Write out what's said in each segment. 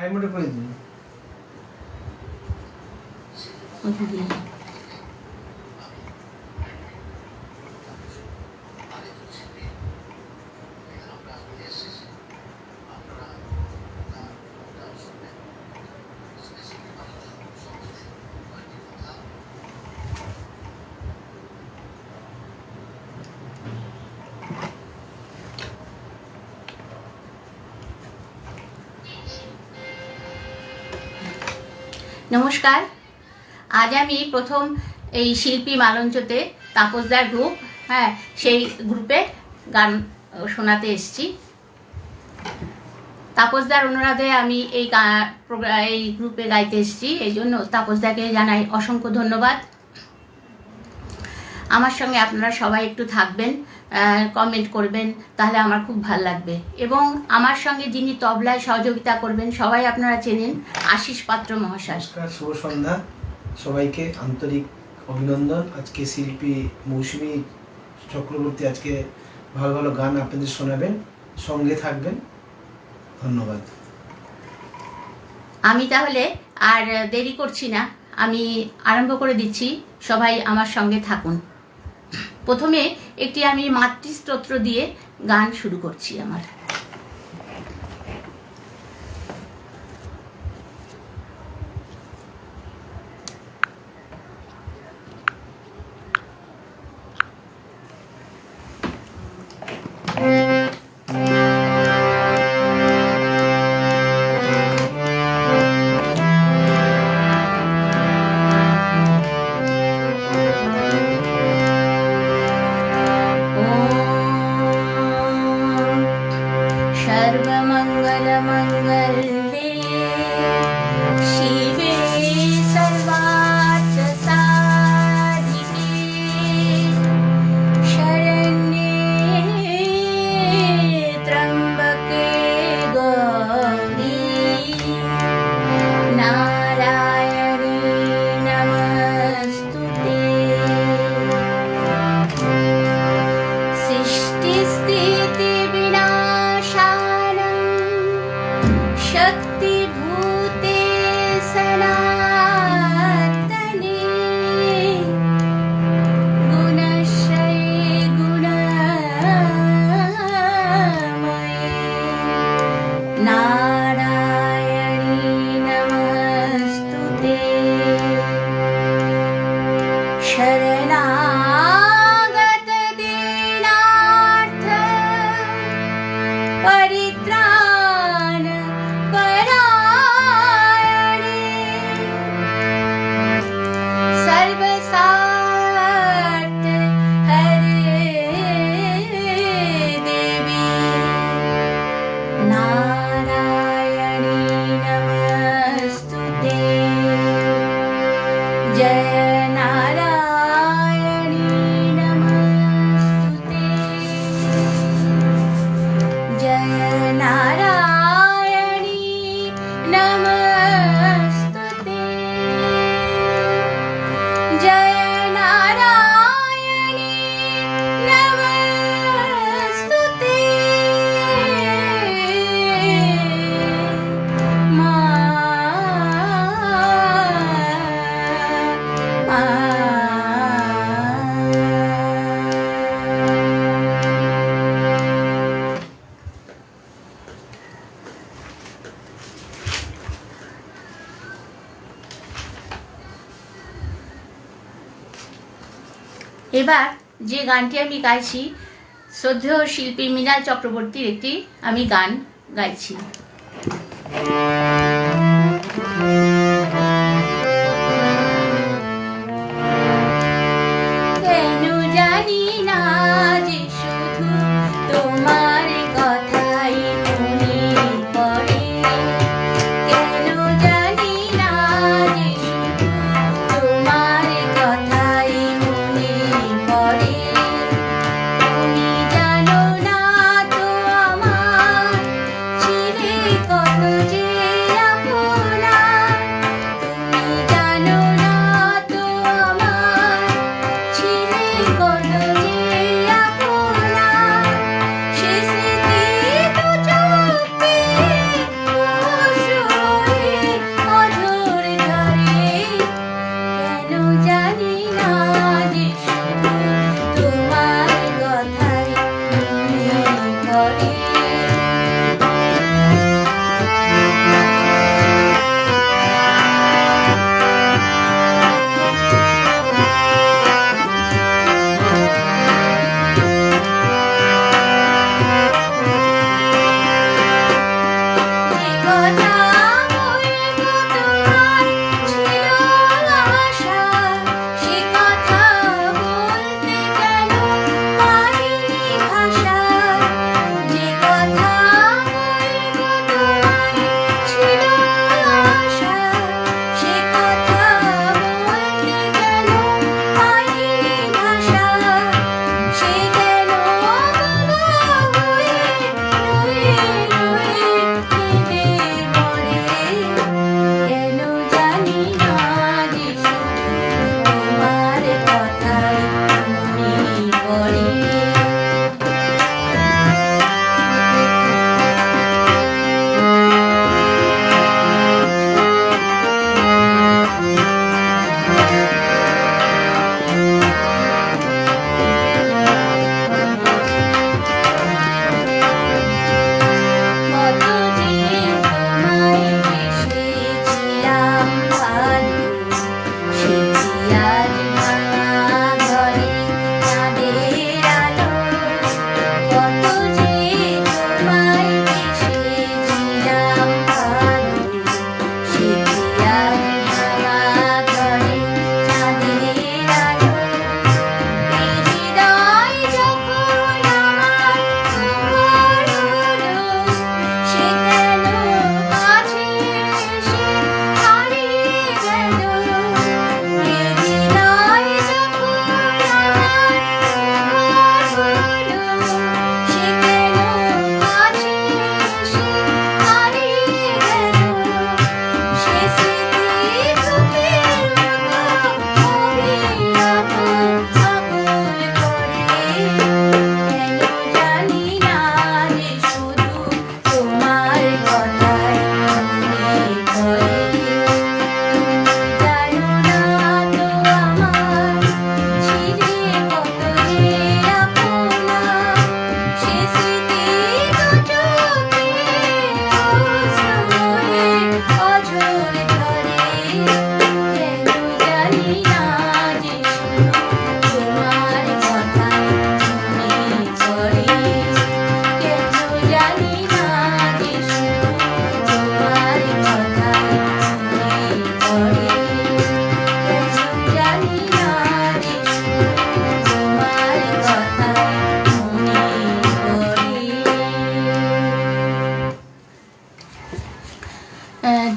Flight মোডে করে দিন। নমস্কার। আজ আমি প্রথম এই শিল্পী মালঞ্চতে তাপসদার গ্রুপ, সেই গ্রুপে গান শোনাতে এসেছি। তাপসদার অনুরাধে আমি এই গ্রুপে গাইতে এসেছি, এই জন্য তাপসদাকে জানাই অসংখ্য ধন্যবাদ। আমার সঙ্গে আপনারা সবাই একটু থাকবেন, কমেন্ট করবেন, তাহলে আমার খুব ভালো লাগবে। এবং আমার সঙ্গে যিনি তবলায় সহযোগিতা করবেন সবাই আপনারা চেনেন, আশিস পাত্র মহাশয়। নমস্কার, শুভ সন্ধ্যা সবাইকে, আন্তরিক অভিনন্দন। আজকে শিল্পী মৌসুমী চক্রবর্তী আজকে ভালো ভালো গান আপনাদের শোনাবেন, সঙ্গে থাকবেন। ধন্যবাদ। আমি তাহলে আর দেরি করছি না, আমি আরম্ভ করে দিচ্ছি, সবাই আমার সঙ্গে থাকুন। প্রথমে একটি আমি মাতৃস্তোত্র দিয়ে গান শুরু করছি আমার। এবার যে গানটি আমি গাইছি, শ্রদ্ধেয় শিল্পী মৃণাল চক্রবর্তীর একটি আমি গান গাইছি। কেন জানি না যে শুধু তোমার কথাই মনে পড়ে, কেন জানি না যে শুধু তোমার কথাই মনে পড়ে। তুমি জানো না তো আমার ছিলে কত যে আপনার,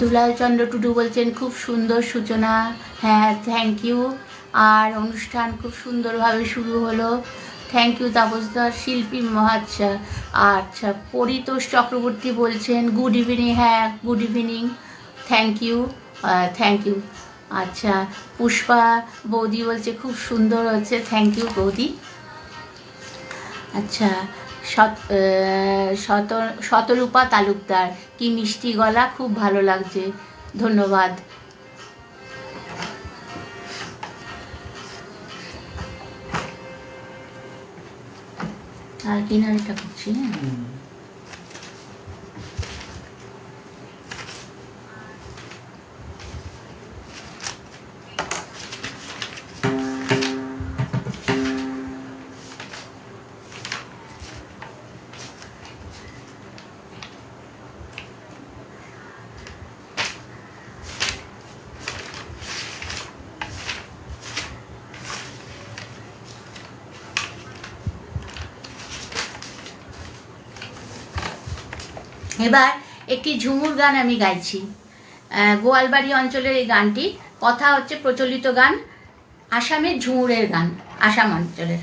দুলাল চন্দ্র টুডু বলছেন খুব সুন্দর সূচনা। হ্যাঁ, থ্যাংক ইউ। আর অনুষ্ঠান খুব সুন্দরভাবে শুরু হলো। থ্যাংক ইউ তাপসদার। শিল্পী আচ্ছা আচ্ছা, পরিতোষ চক্রবর্তী বলছেন গুড ইভিনিং। হ্যাঁ, good evening, thank you, thank you. আচ্ছা, পুষ্পা বৌদি বলছে খুব সুন্দর হচ্ছে, থ্যাংক ইউ বৌদি। আচ্ছা, শতরূপা তালুকদার, কি মিষ্টি গলা, খুব ভালো লাগছে, ধন্যবাদ। আর কিনারিটা করছি। হ্যাঁ, এবার একটি ঝুমুর গান আমি গাইছি। গোয়ালবাড়ি অঞ্চলের এই গানটি, কথা হচ্ছে প্রচলিত গান, আসামের ঝুমুরের গান, আসাম অঞ্চলের।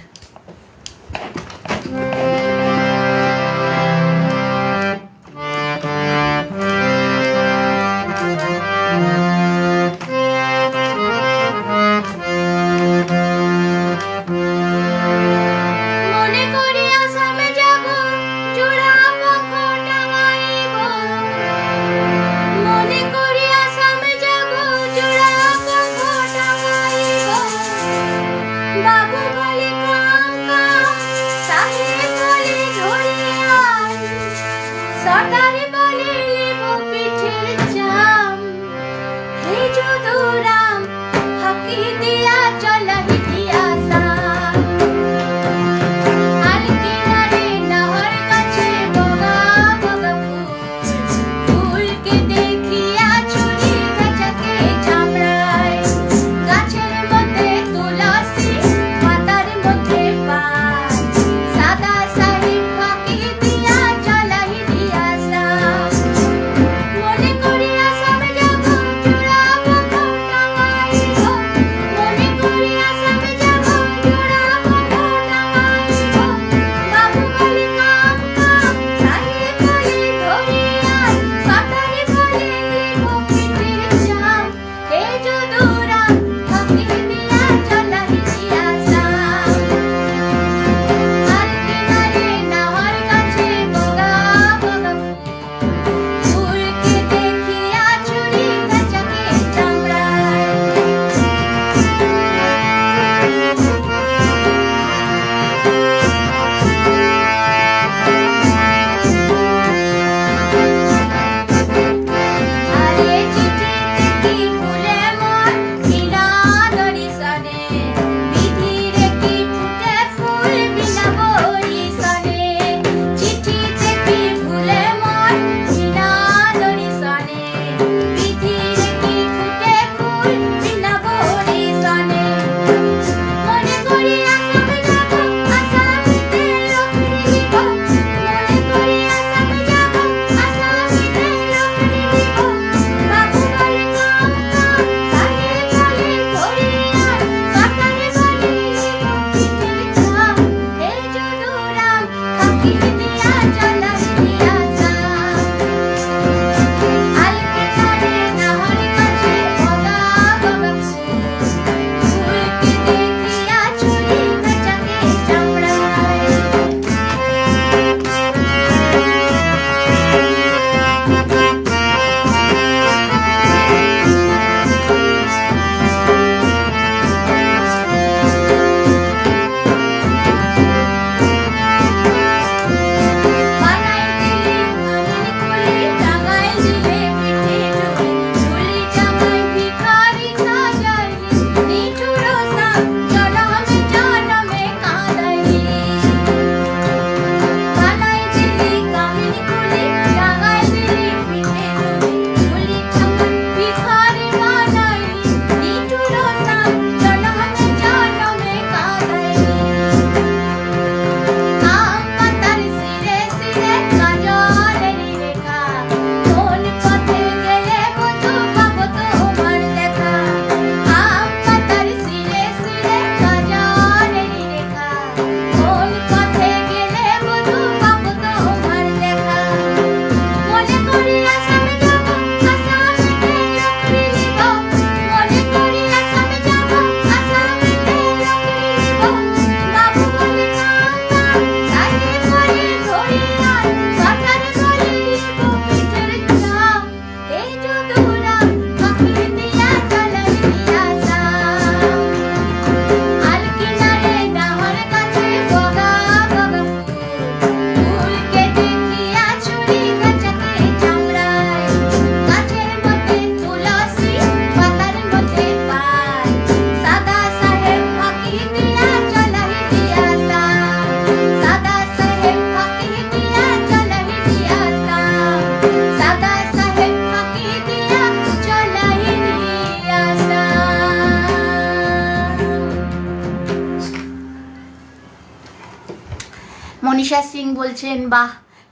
মনীষা সিং বলছেন বাহ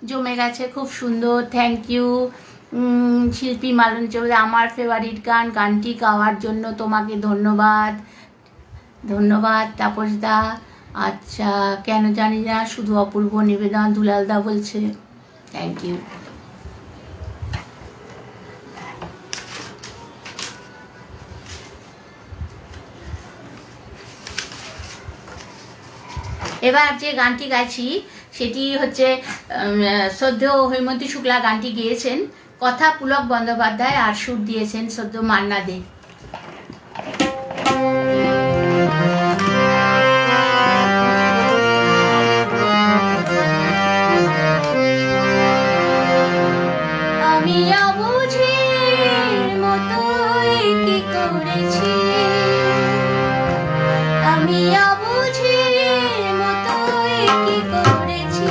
জমে গেছে, খুব সুন্দর, থ্যাংক ইউ। শিল্পী মালন চৌধুরী, আমার ফেভারিট গান, গানটি গাওয়ার জন্য তোমাকে ধন্যবাদ। ধন্যবাদ তাপসদা। আচ্ছা, কেন জানি না, শুধু অপূর্ব নিবেদন, দুলালদা বলছে, থ্যাংক ইউ। এবার যে গানটি গাইছি সেটি হচ্ছে শ্রদ্ধেয় হৈমন্তী শুক্লা গানটি গেয়েছেন, কথা পুলক বন্দ্যোপাধ্যায় আর সুর দিয়েছেন শ্রদ্ধেয় মান্না দে। আমি অবুঝের মতোই কি করেছি, আমি অবুঝের মতোই কি করেছি,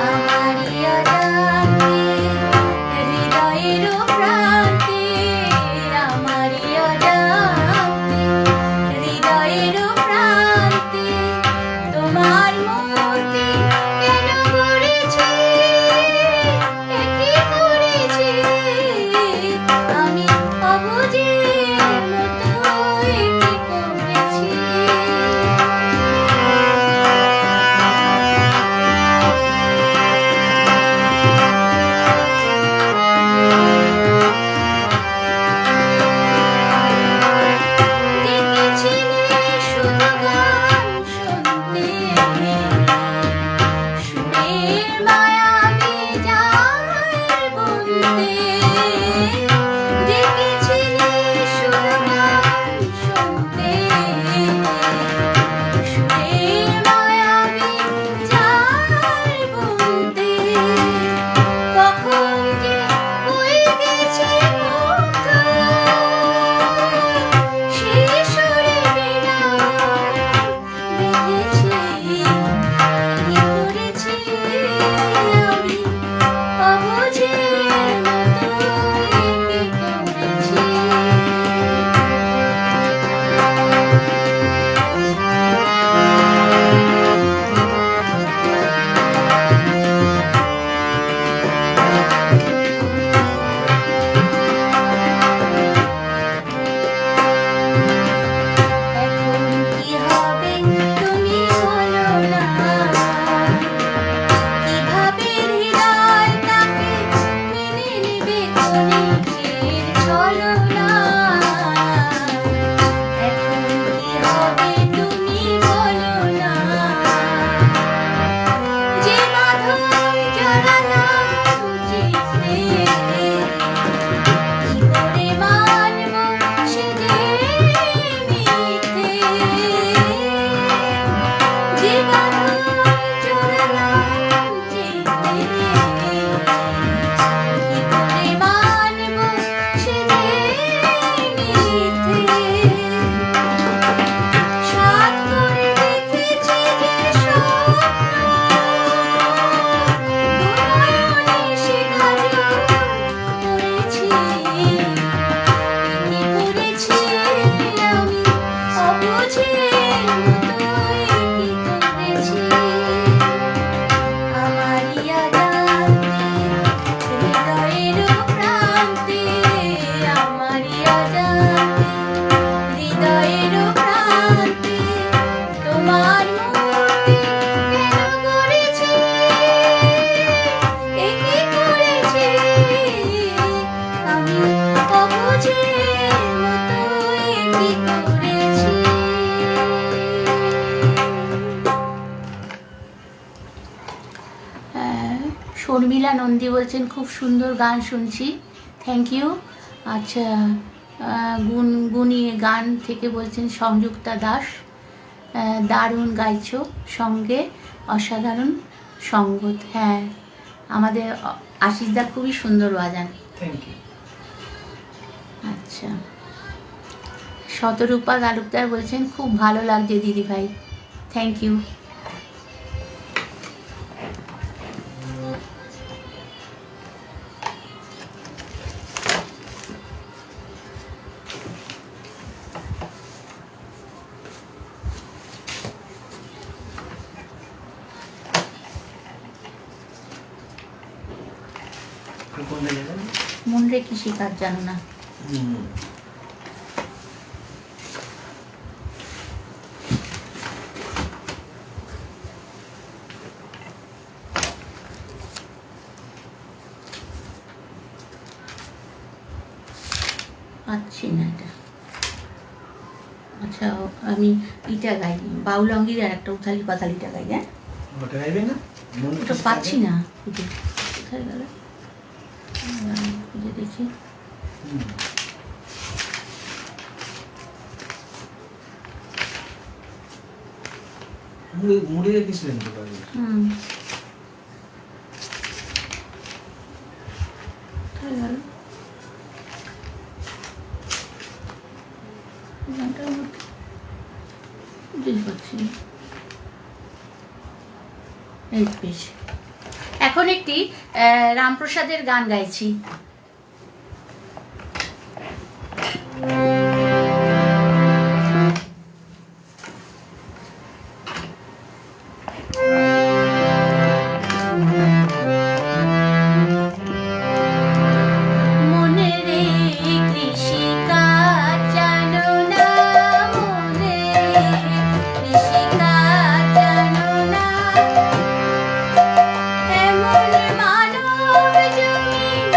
আমারই অজান্তে হৃদয়ের প্রান্তে, আমারই অজান্তে হৃদয়ের প্রান্তে তোমার মূর্তি কেন গড়েছি, কি করেছি, আমি অবুঝের মতোই কি করেছি। ডেকেছিলে শুধু গান শুনতে, সুরের মায়াবী জাল বুনতে, ডেকেছিলে শুধু গান শুনতে, সুরের মায়াবী জাল বুনতে, কখন যে হয়ে গেছে মুগ্ধ, সেই সুরে বিনা বেঁধেছি, কি করেছি আমি অবুঝের মতোই কি করেছি। এখন কি হবে তুমি বলো না, কিভাবে হৃদয় তাকে মেনে নেবে ক্ষণিকের ছলনা, এখন কি হবে তুমি বলো না, যে মাধব জড়ালাম চিত্রে, কি করে মানব সে যে মিথ্যে, যে বাঁধন জড়ালাম চিত্তে, কি করে মানব সে যে মিথ্যে, সাত করে রেখেছি যে স্বপ্ন, দুনয়নে সে কাজল করেছি, কি করেছি আমি অবুঝের মতোই কি করেছি, আমারই অজান্তে হৃদয়ের প্রান্তে, আমারই অজান্তে হৃদয়ের প্রান্তে তোমার মূর্তি কেন গড়েছি, কি করেছি, আমি অবুঝের মতোই কি করেছি। শর্মিলা নন্দী বলছেন খুব সুন্দর গান শুনছি, থ্যাংক ইউ। আচ্ছা, গুনগুনি গান থেকে বলছেন সংযুক্তা দাস, দারুণ গাইছো, সঙ্গে অসাধারণ সঙ্গত। হ্যাঁ, আমাদের আশিসদা খুবই সুন্দর বাজান। Thank you. আচ্ছা, শতরূপা তালুকদার বলছেন খুব ভালো লাগছে দিদি ভাই, থ্যাংক ইউ। কোনটা জানেন? মন রে কৃষিকাজ জানো না? হুম। পাচ্ছি না এটা। আচ্ছা, আমি ইটা গাই, বাউলঙ্গির আর একটা উথালি পাথালিটা গাই। হ্যাঁ, ওটা গাইবে না? মন ওটা খুশি পাচ্ছি থাকে? না খুঁজে। কোথায় গেল? খুঁজে দেখি। হুম। মুড়ি রেখেছিলেন তো বাড়ি? হুম, কোথায় গেল গানটা? আমার বুঝতে পারছি না। এই বেশ। এখন একটি রামপ্রসাদের গান গাইছি। মনে রে কৃষিকাজ জানো না, মনে কৃষিকাজ জানো না, এমন মানব জমিন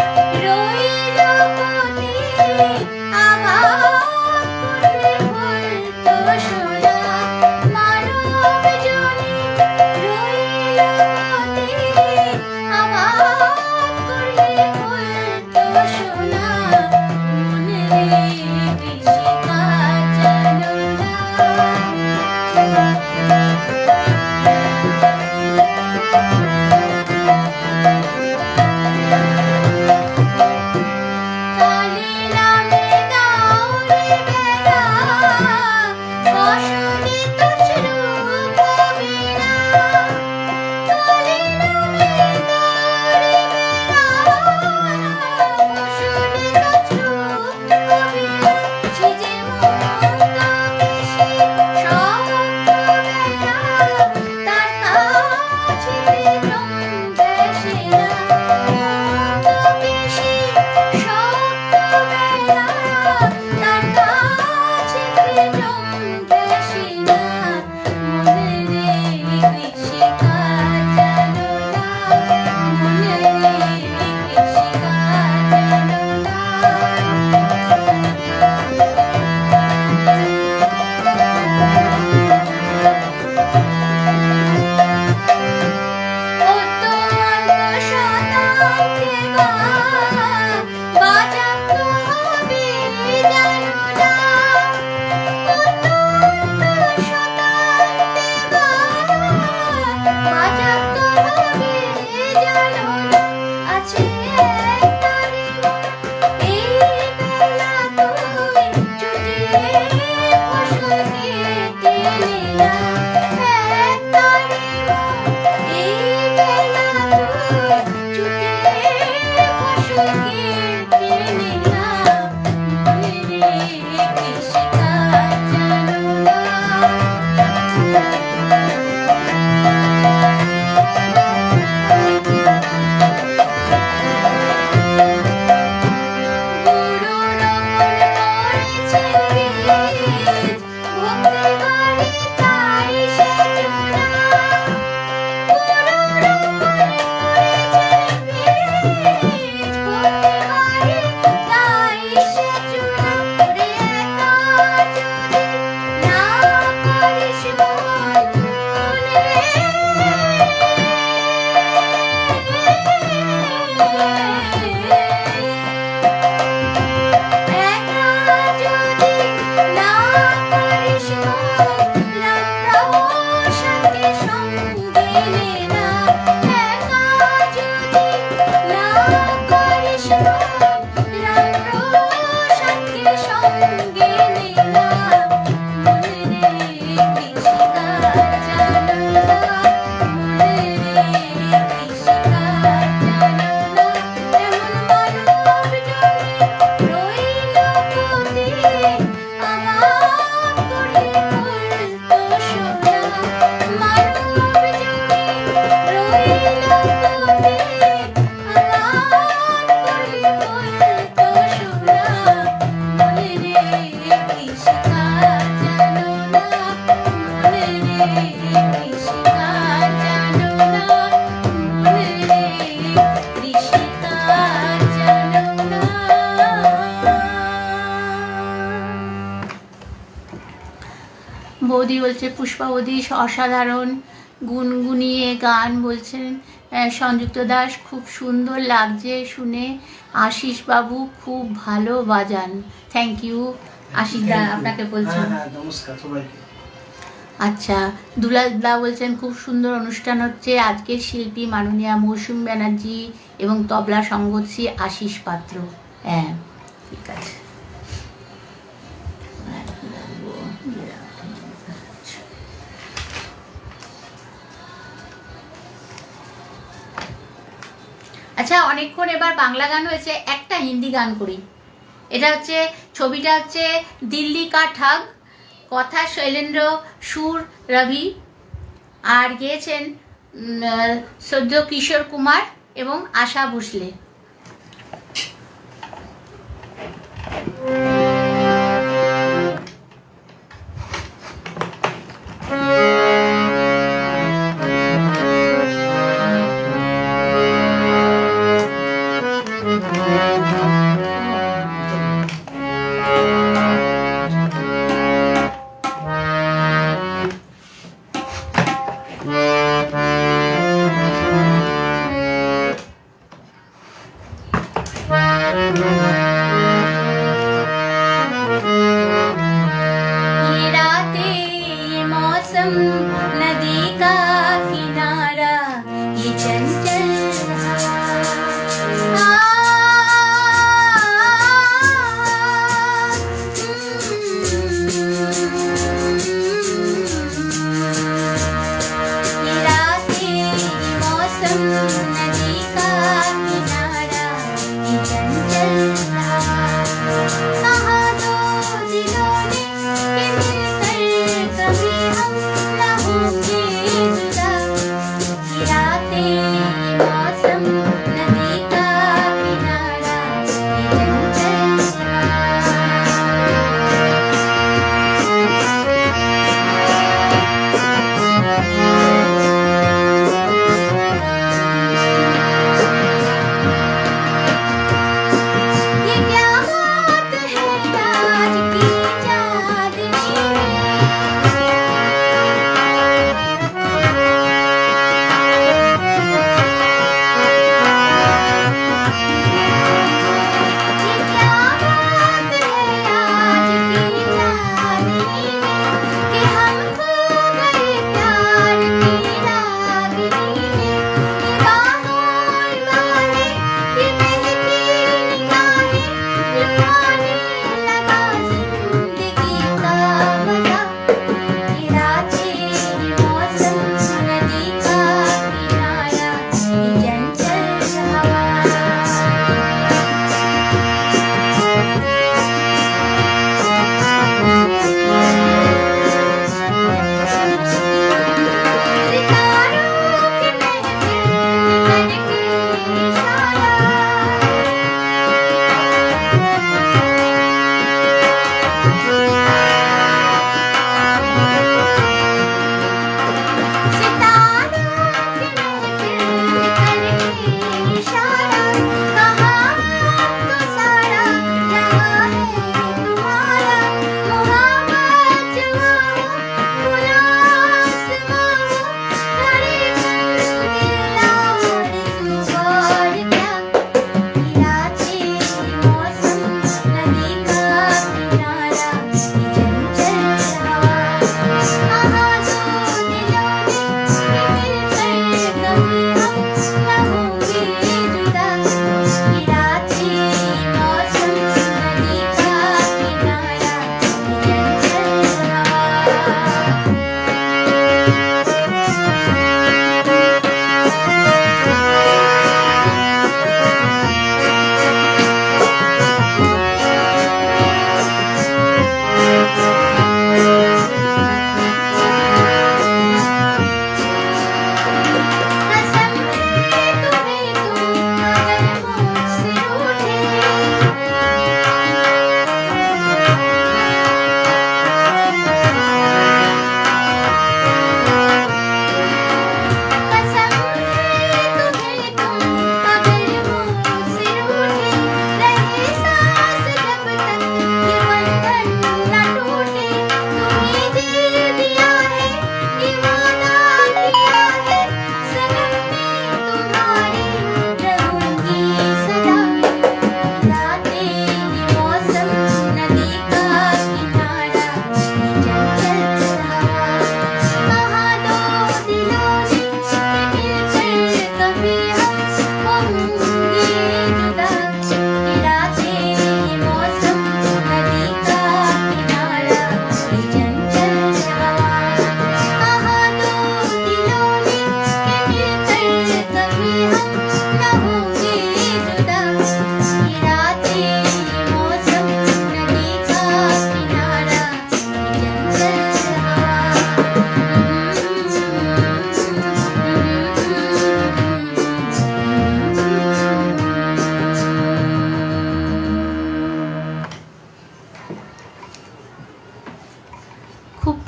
বৌদি বলছে, পুষ্পা বৌদি অসাধারণ গুনগুনিয়ে গান বলছেন। সংযুক্ত দাস, খুব সুন্দর লাগছে শুনে। আশিস বাবু, খুব ভালো বাজান। থ্যাংক ইউ আশিস দা, আপনাকে বলছেন। হ্যাঁ, নমস্কার সবাইকে। আচ্ছা, দুলাল দা বলছেন খুব সুন্দর অনুষ্ঠান হচ্ছে। আজকের শিল্পী মাননীয়া মৌসুমী ব্যানার্জি এবং তবলা সঙ্গীতশী আশিস পাত্র। হ্যাঁ, ঠিক আছে। আচ্ছা, অনেকক্ষণ এবার বাংলা গান হয়েছে, একটা হিন্দি গান করি। এটা হচ্ছে, ছবিটা হচ্ছে দিল্লি কা ঠগ, কথা শৈলেন্দ্র, সুর রবি, আর গেয়েছেন সদ্য কিশোর কুমার এবং আশা ভোসলে।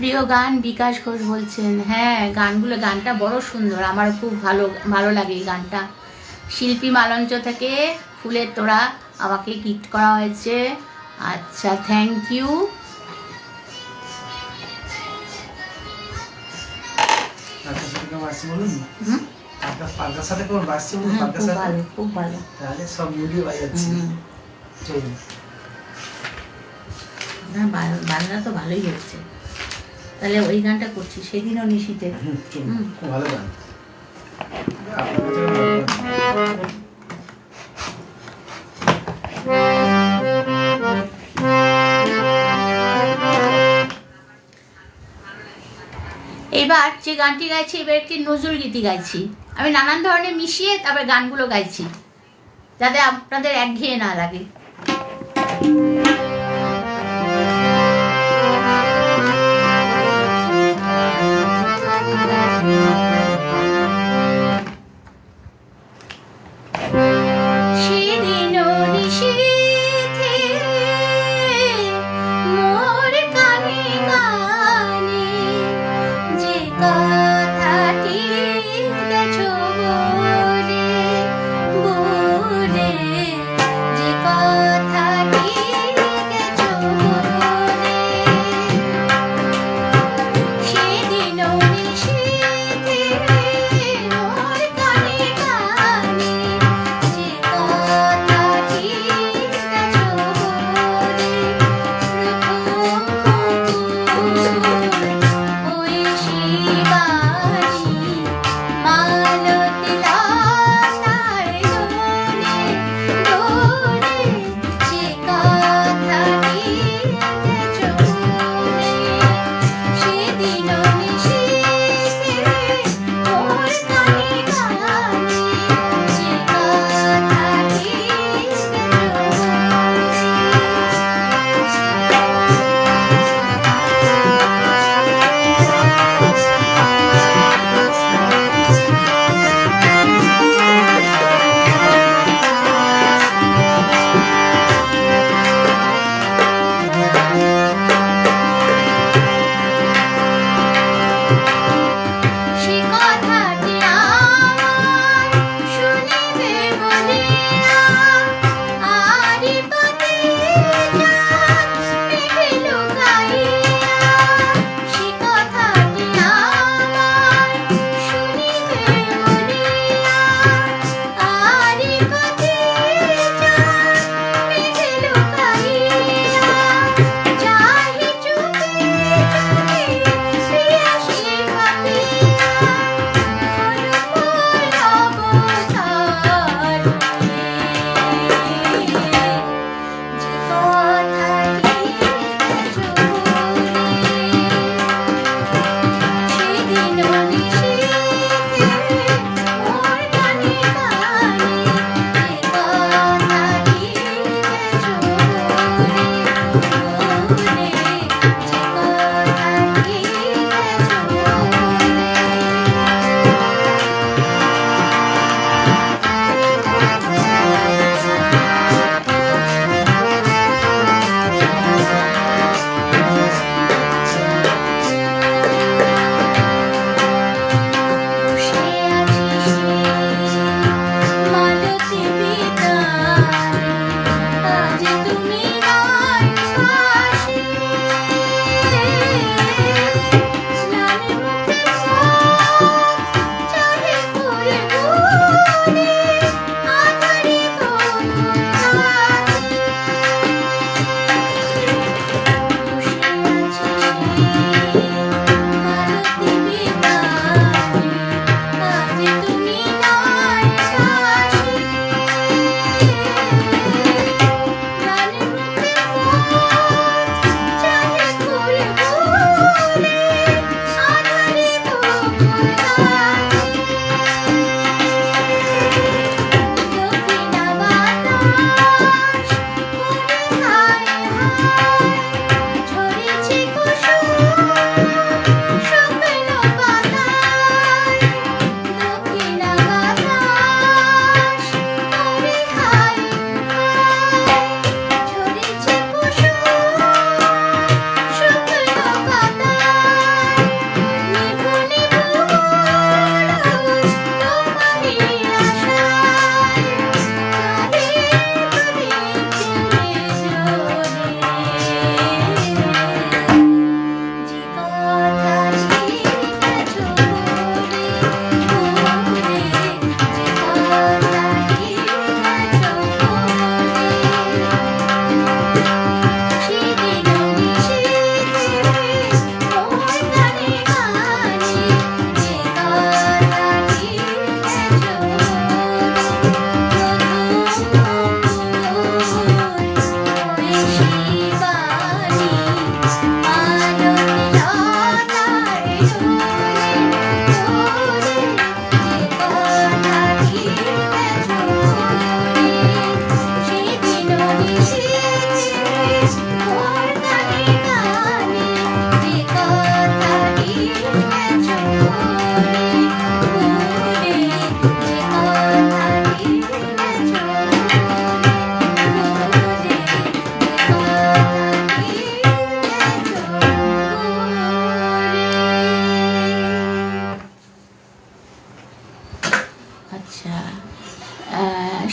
প্রিয় গান বিকাশ ঘোষ বলছেন। হ্যাঁ, গানটা বড় সুন্দর, আমার খুব ভালো ভালো লাগে এই গানটা। শিল্পী মালঞ্চ থেকে ফুলের তোড়া আমাকে গিফট করা হয়েছে। আচ্ছা, থ্যাংক ইউ। বলুন পালকার সাথে কেমন বাজছে? পালকার সাথে ভালো, খুব ভালো। তাহলে সব মিলিয়ে বাজাচ্ছি। চলুন, না বাজনা তো ভালোই হচ্ছে। তাহলে ওই গানটা করছি, সেদিনও নিশীতে। চলুন, খুব ভালো গান। আপনার কাছে ভালো গান। এবার যে গানটি গাইছি, এবার একটি নজরুল গীতি গাইছি। আমি নানান ধরনের মিশিয়ে তারপরে গানগুলো গাইছি, যাতে আপনাদের একঘেয়ে না লাগে।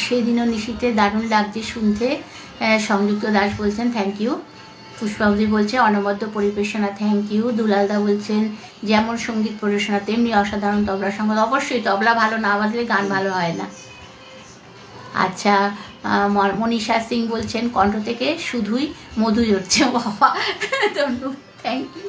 সেদিনও নিশীতে দারুণ লাগছে শুনতে। সংযুক্ত দাস বলছেন থ্যাংক ইউ। পুষ্পাবতী বলছে অনবদ্য পরিবেশনা, থ্যাংক ইউ। দুলালদা বলছেন যেমন সঙ্গীত পরিবেশনা তেমনি অসাধারণ তবলা সঙ্গত। অবশ্যই তবলা ভালো না বাজলে গান ভালো হয় না। আচ্ছা, মনীষা সিং বলছেন কণ্ঠ থেকে শুধুই মধু ঝরছে। বাবা ধন্যবাদ, থ্যাংক ইউ।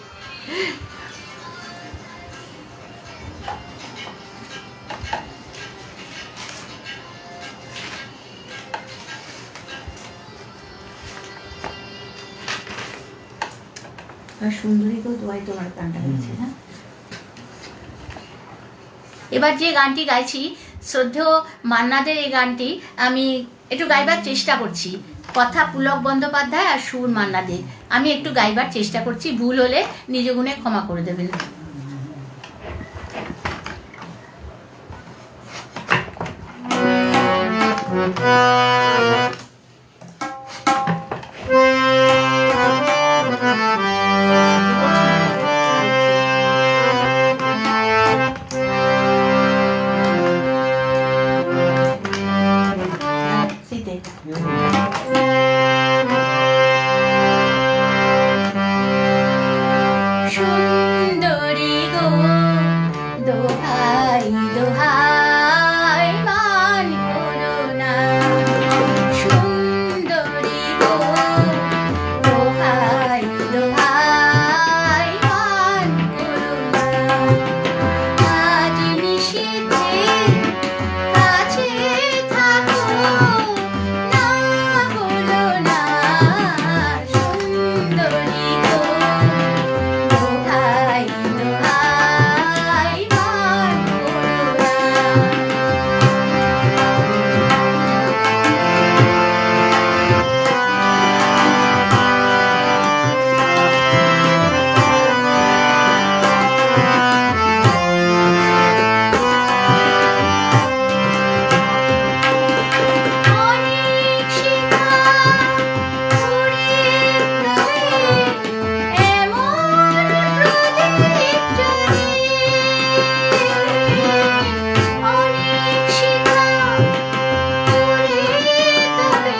সুন্দরী তো দোয়াই তোমার গানটা গাইছে না। এবার যে গানটি গাইছি শ্রদ্ধেয় মান্নাদের এই গানটি আমি একটু গাইবার চেষ্টা করছি। কথা পুলক বন্দ্যোপাধ্যায় আর সুর মান্নাদের। আমি একটু গাইবার চেষ্টা করছি, ভুল হলে নিজ গুণে ক্ষমা করে দেবেন। সুন্দরী গো দোহাই দোহাই মান করো না, সুন্দরী গো দোহাই দোহাই মান করো না। আজ নিশীথে কাছে থাকো, না বলো না, সুন্দরী গো দোহাই দোহাই মান করো অনেক শিখা উড়ে যাবে, এমন প্রদীপ জ্বলে। অনেক শিখা উড়ে যাবে,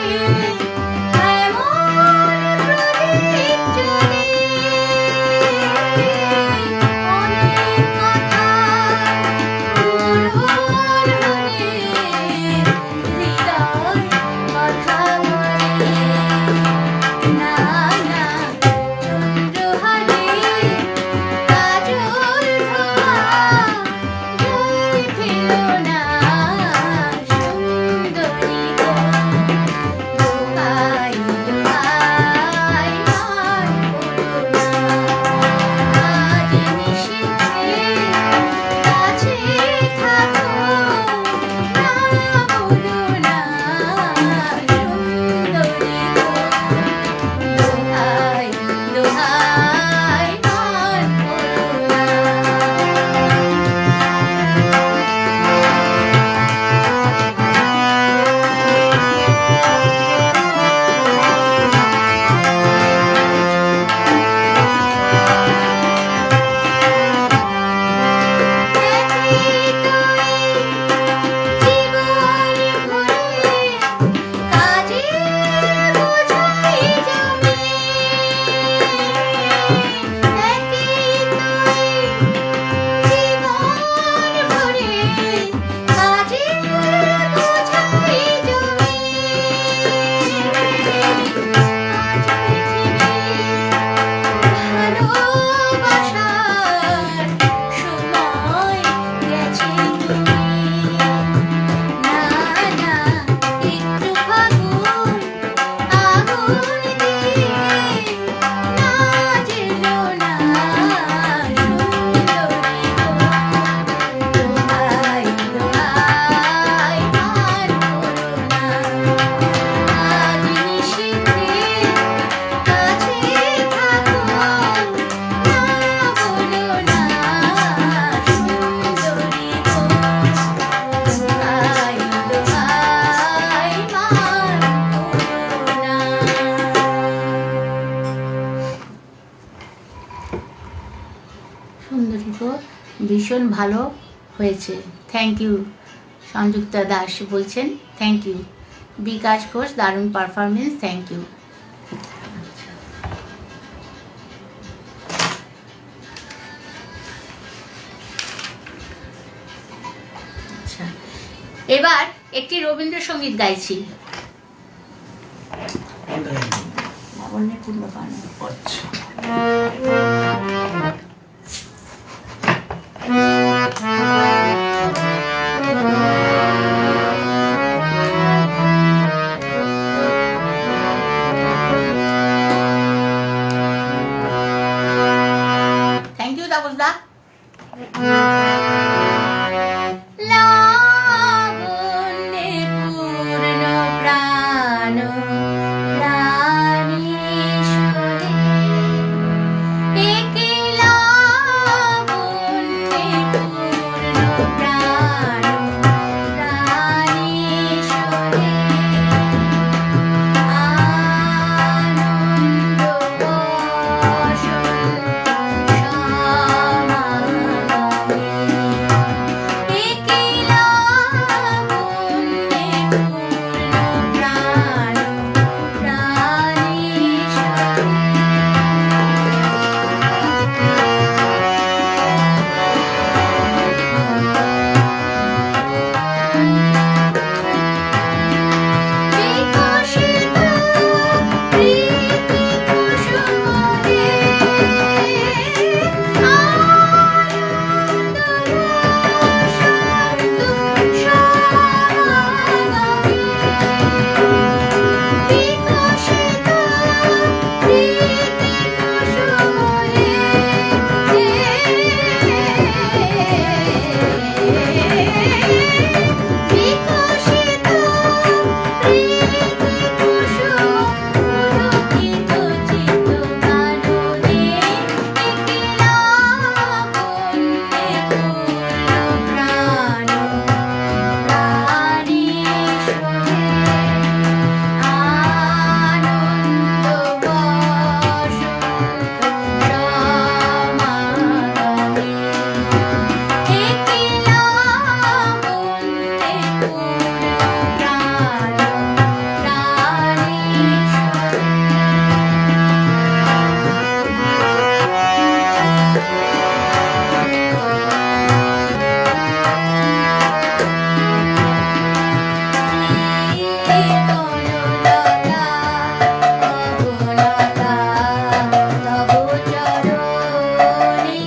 এমন প্রদীপ জ্বলে। অনেক কথা উড়োর হলে, হৃদয় কথা বলে। না না চন্দ্রহারে কাজল ধোয়া, জল ফেলো না, সুন্দরী গো দোহাই দোহাই মান করো না। আজ নিশীথে কাছে থাকো, না বলো না, সুন্দরী গো দোহাই দোহাই মান করো না। একই তরে জীবন ভরে কাজের বোঝাই জমে। একই তরে জীবন ভরে কাজের বোঝাই জমে। আজ পৃথিবীর ভালোবাসার সময় গেছে তুমি। না না একটু ফাগুন আগুন দিয়ে না জেলো না, সুন্দরী গো দোহাই দোহাই মান করো না। আজ নিশীথে কাছে থাকো, না বলো না, সুন্দরী গো দোহাই দোহাই মান করো না। সুন্দরী গো ভীষণ ভালো হয়েছে, থ্যাংক ইউ সংযুক্তা দাস বলছেন থ্যাংক ইউ। বিকাশ ঘোষ দারুণ পারফরমেন্স, থ্যাংক ইউ। আচ্ছা, এবার একটি রবীন্দ্রসঙ্গীত গাইছি। লাবণ্যপূর্ণ গান। আচ্ছা, থ্যাংক ইউ তাপসদা। লাবণ্যপূর্ণ প্রাণ প্রাণীশ্বরে, একে লাবণ্যপূর্ণ প্রাণ প্রাণীশ্বরে, আনন্দ বসন সমাগমে, একে লাবণ্যপূর্ণ প্রাণ বিকশিত প্রীতি কুসুমে, আনন্দ বসন্ত সমাগমে, বিকশিত প্রীতি কুসুমে, বিকশিত প্রীতি কুসুম পুলকিত চিত্তকাননে, একে লাবণ্যপূর্ণ প্রাণ প্রাণীশ্বরে, আনন্দ বসন্ত সমাগমে, একে লাবণ্যপূর্ণ প্রাণ বনলতা অবলতা তব চরণে,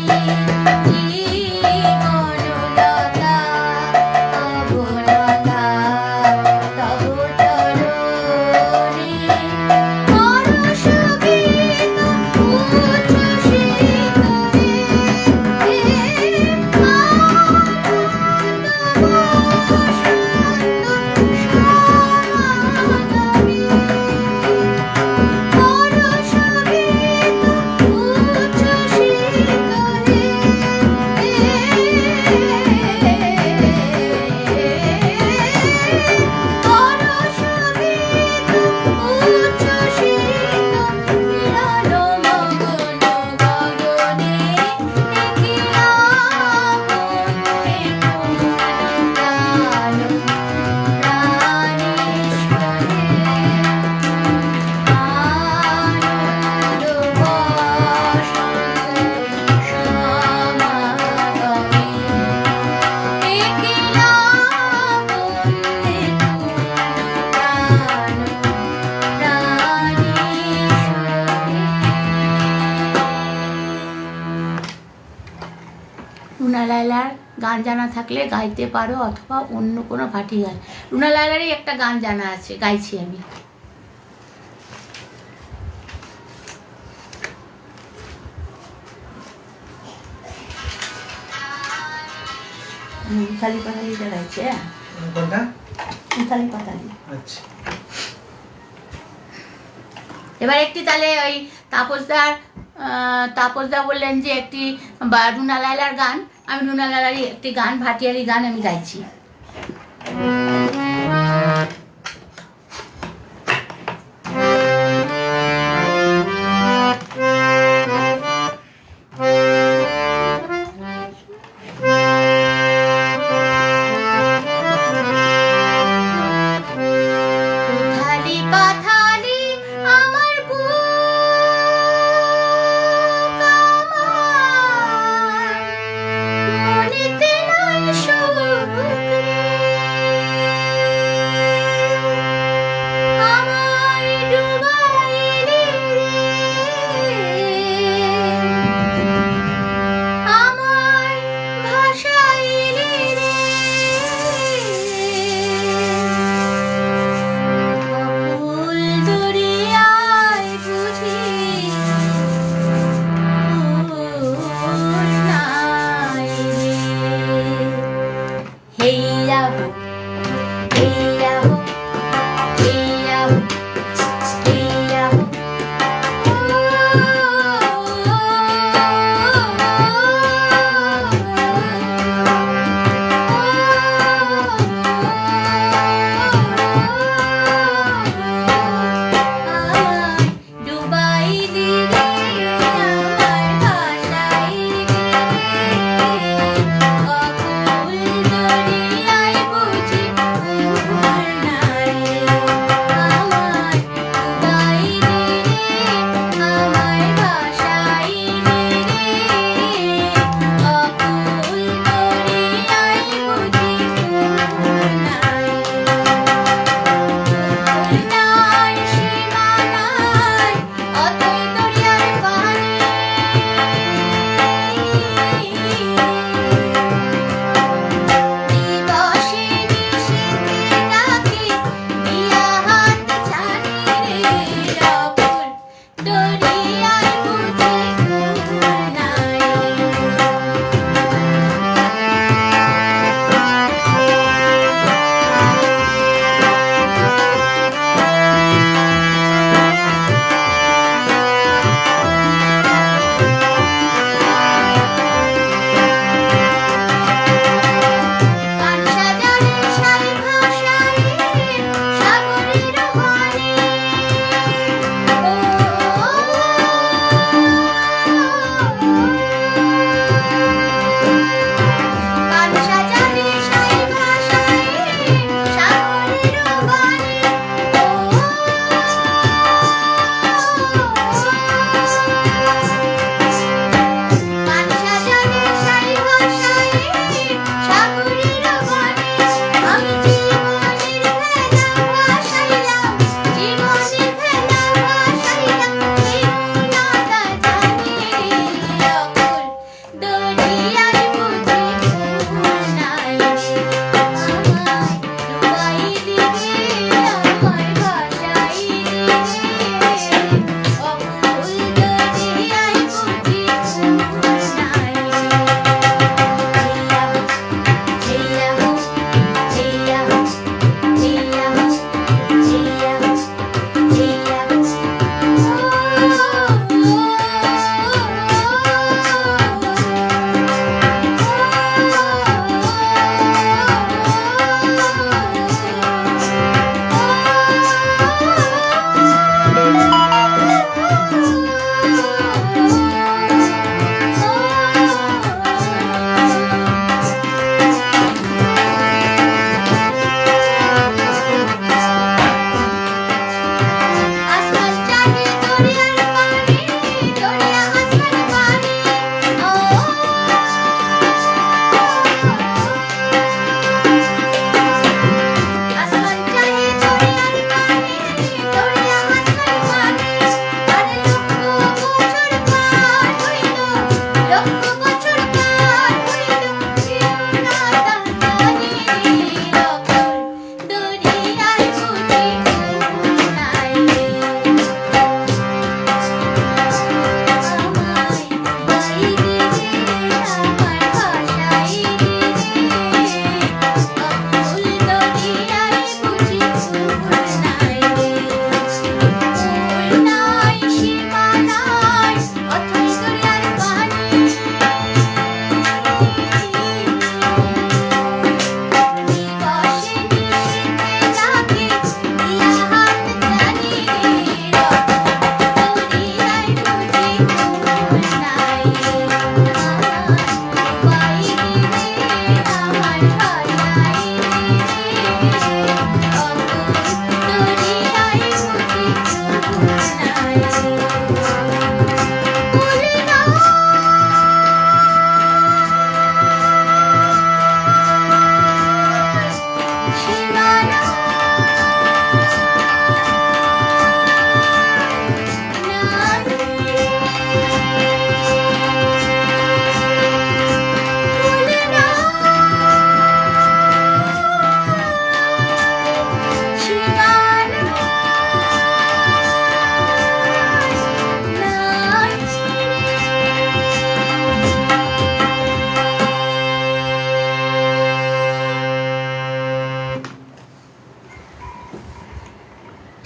বনলতা অবলতা তব চরণে, পরশগীত উচ্ছ্বসিত হে, আনন্দ বসন্ত সমাগমে, পরশগীত উচ্ছ্বসিত হে, পরশগীত উচ্ছ্বসিত মিলন মগন গগনে, একে লাবণ্যপূর্ণ প্রাণ প্রাণীশ্বরে, আনন্দ বসন্ত সমাগমে, একে লাবণ্যপূর্ণ প্রাণ প্রাণীশ্বরে। রুনা লায়লার গান জানা থাকলে গাইতে পারো, অথবা অন্য কোনো ভাটি গান। রুনা লায়লারই একটা গান জানা আছে, গাইছি আমি। উথালি পাথালিটা গাইছে, কোনটা? উথালি পাথালি। আচ্ছা, এবার একটি তাহলে ওই তাপসদা বললেন যে একটি রুনা লায়লার গান, আমি রুনা লায়লারই একটি গান, ভাটিয়ালি গান আমি গাইছি।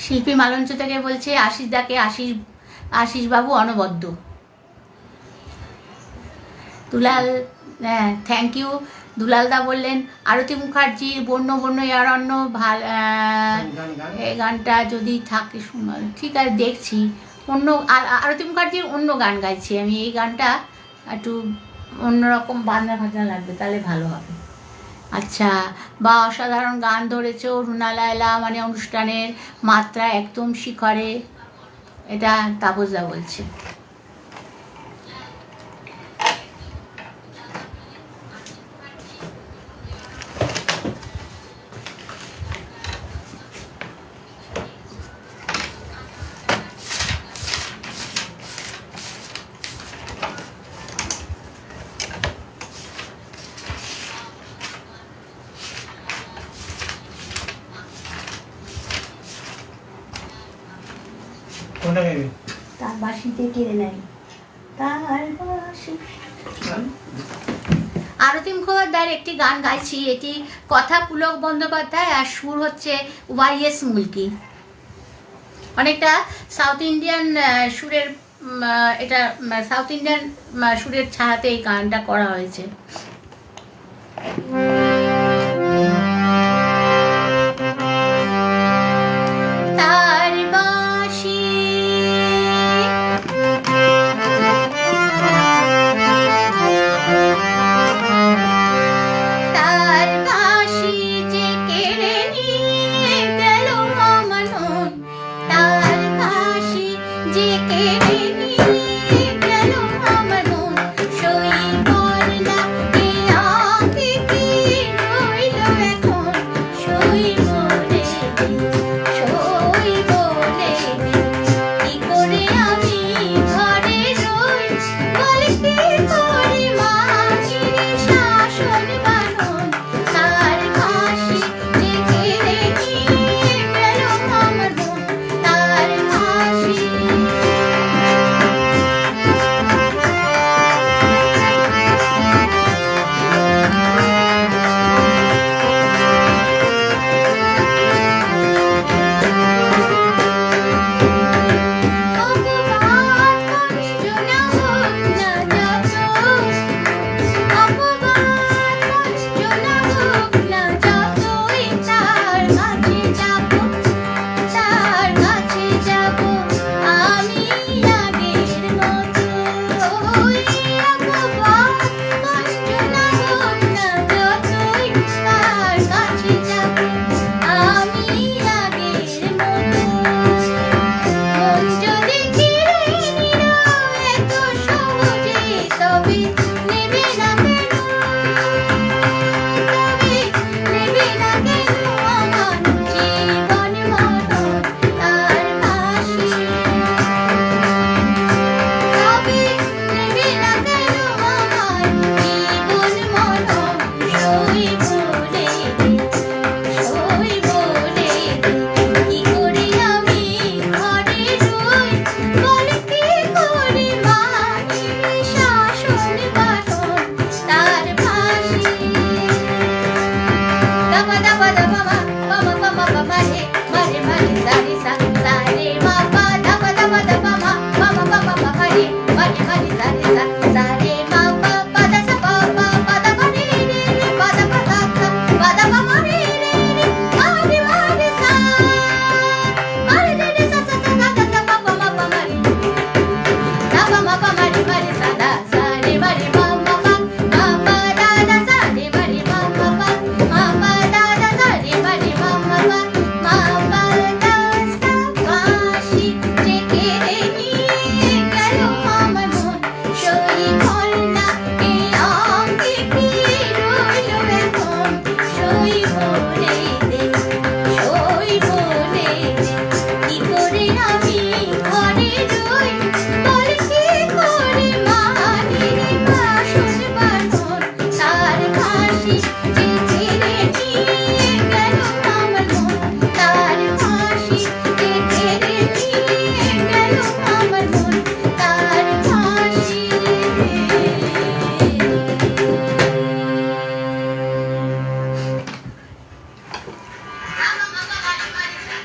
শিল্পী মালঞ্চ থেকে বলছে আশিস দাকে আশিস বাবু অনবদ্য। দুলাল, হ্যাঁ থ্যাংক ইউ। দুলাল দা বললেন আরতি মুখার্জির বন্য বন্য অরণ্য এই গানটা যদি থাকে শুনবেন। ঠিক আছে, দেখছি। অন্য আরতি মুখার্জির অন্য গান গাইছি আমি, এই গানটা একটু অন্যরকম বাজনা ফাজনা লাগবে, তাহলে ভালো হবে। আচ্ছা, বা অসাধারণ গান ধরেছো রুনা লায়লা, মানে অনুষ্ঠানের মাত্রা একদম শিখরে, এটা তাপসদা বলছে। কোনটা গাইবে? তার বাঁশিতে কেড়ে নেয়, তার বাঁশি। আরতি মুখোপাধ্যায়ের একটি গান গাইছি, এটি কথা পুলক বন্দ্যোপাধ্যায় আর সুর হচ্ছে ওয়াইএস মুলকি। অনেকটা সাউথ ইন্ডিয়ান সুরের, এটা সাউথ ইন্ডিয়ান সুরের ছায়াতে এই গানটা করা হয়েছে।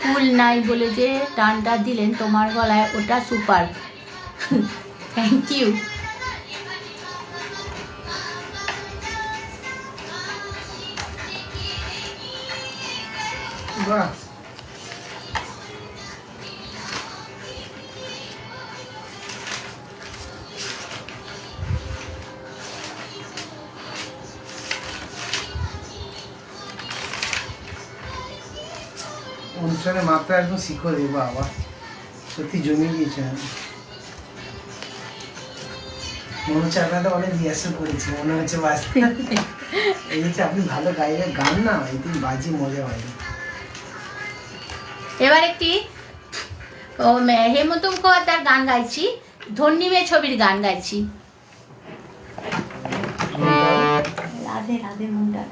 ফুল নাই বলে যে টানটা দিলেন তোমার গলায়, ওটা সুপার। Thank you. বাহ, অনুষ্ঠানের মাত্রা একদম শিখো রে বাবা, সত্যি জমিয়ে গিয়েছে। মনে হচ্ছে আপনাদের অনেক রিহার্সাল করেছি, মনে হচ্ছে বাজতে। এই হচ্ছে আপনি ভালো গাইলে, গান না এদিন বাজি মজা হয়। এবার একটি হেমন্ত মুখোপাধ্যায়ের গান গাইছি, ধন্যী মেয়ে ছবির গান গাইছি। রাধে রাধে মনটা।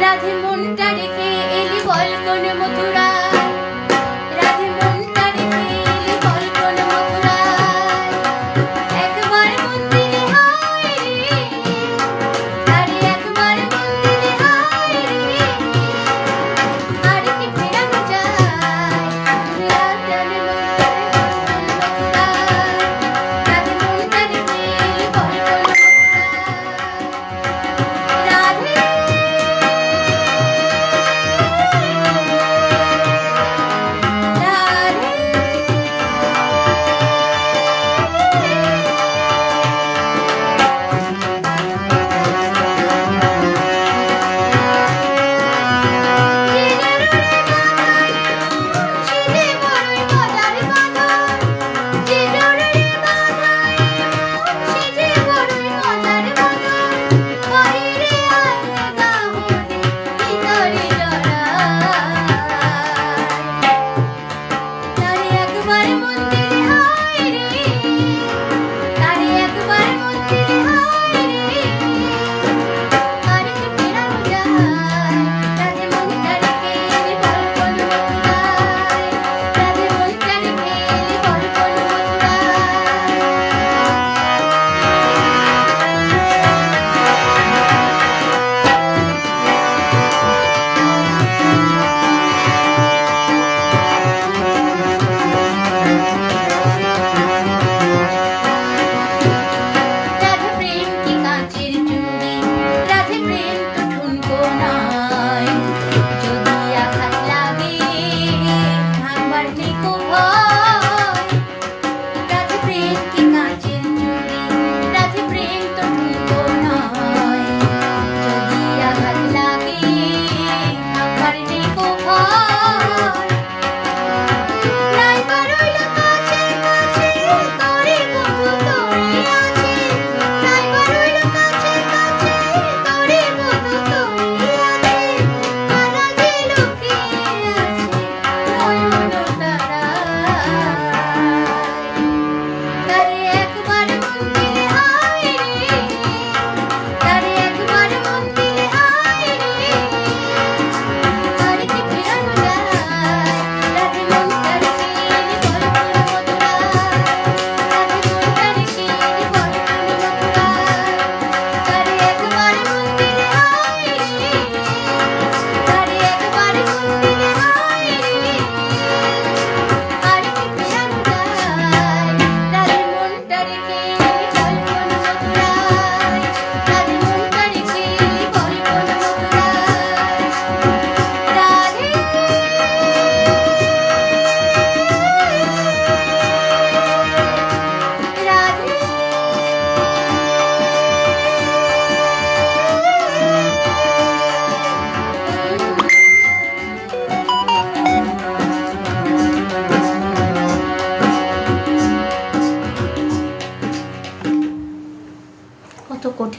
রাধে মনটা রেখে এলি বল কোন মথুরা, রাধে মনটা রেখে এলি বল কোন মথুরা, একবার মন দিলে হায় রে, আরে একবার মন দিলে হায় রে, আর কি ফেরানো যায়, রাধে মনটা রেখে এলি বল কোন মথুরা, রাধে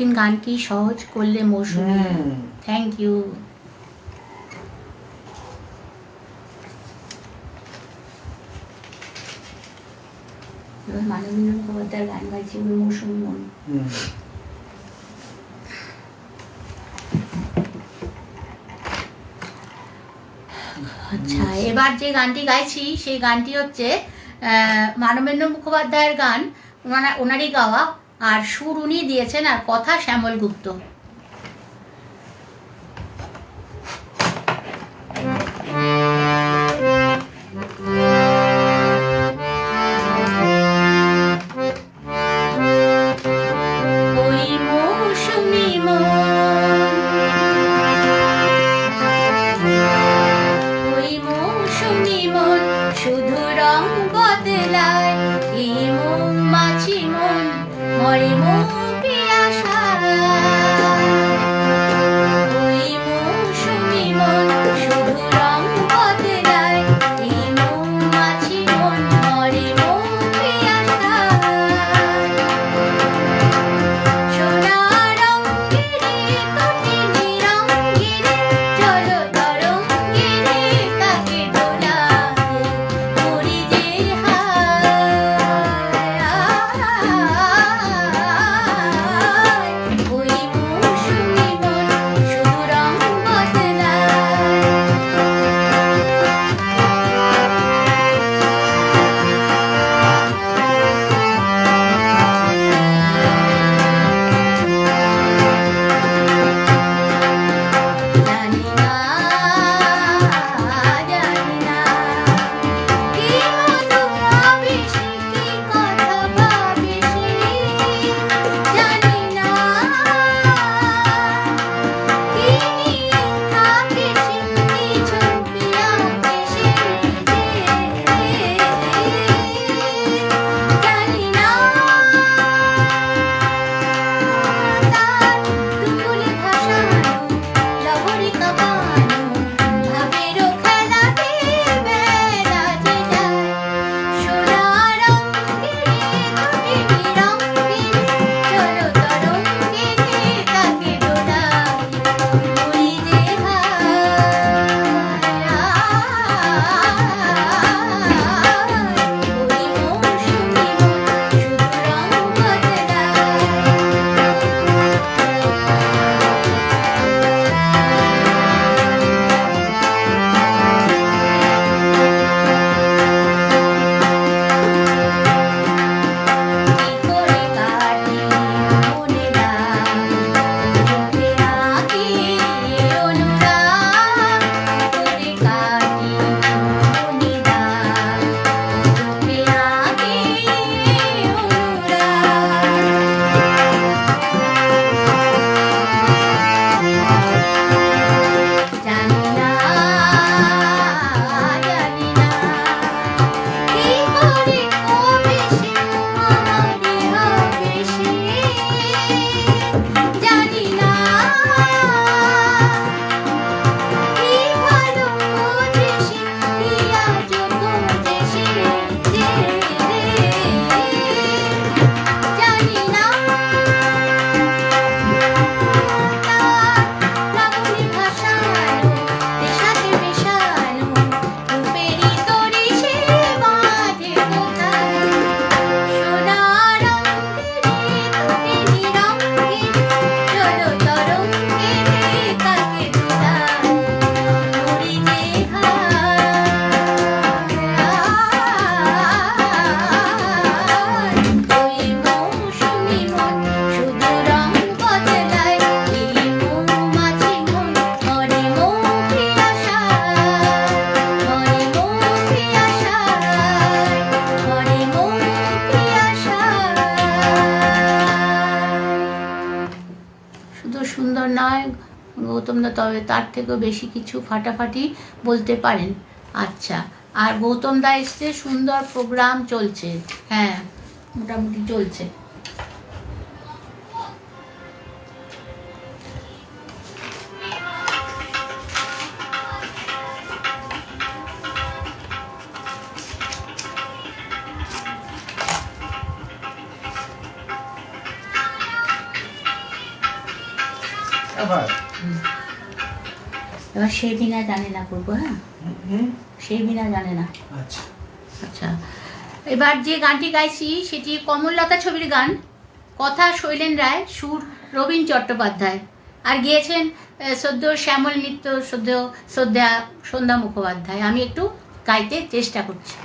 কঠিন গানটি সহজ করলে মৌসুমী। Thank you. মানবেন্দ্র মুখোপাধ্যায়ের গান গাইছি মৌসুমী মন। আচ্ছা, এবার যে গানটি গাইছি সেই গানটি হচ্ছে মানবেন্দ্র মুখোপাধ্যায়ের গান, ওনারই গাওয়া, আর সুর উনি দিয়েছেন আর কথা শ্যামল গুপ্ত। সুন্দর নয় গৌতম দা, তবে তার থেকেও বেশি কিছু ফাটাফাটি বলতে পারেন। আচ্ছা, আর গৌতম দা এসছে, সুন্দর প্রোগ্রাম চলছে, হ্যাঁ মোটামুটি চলছে। এবার সে বিনা জানে না করবো, হ্যাঁ সে বিনা জানে না। আচ্ছা আচ্ছা, এবার যে গানটি গাইছি সেটি কমললতা ছবির গান, কথা শৈলেন রায়, সুর রবীন চট্টোপাধ্যায়, আর গিয়েছেন সদ্য শ্যামল মিত্র, শ্রদ্ধা সন্ধ্যা মুখোপাধ্যায়। আমি একটু গাইতে চেষ্টা করছি।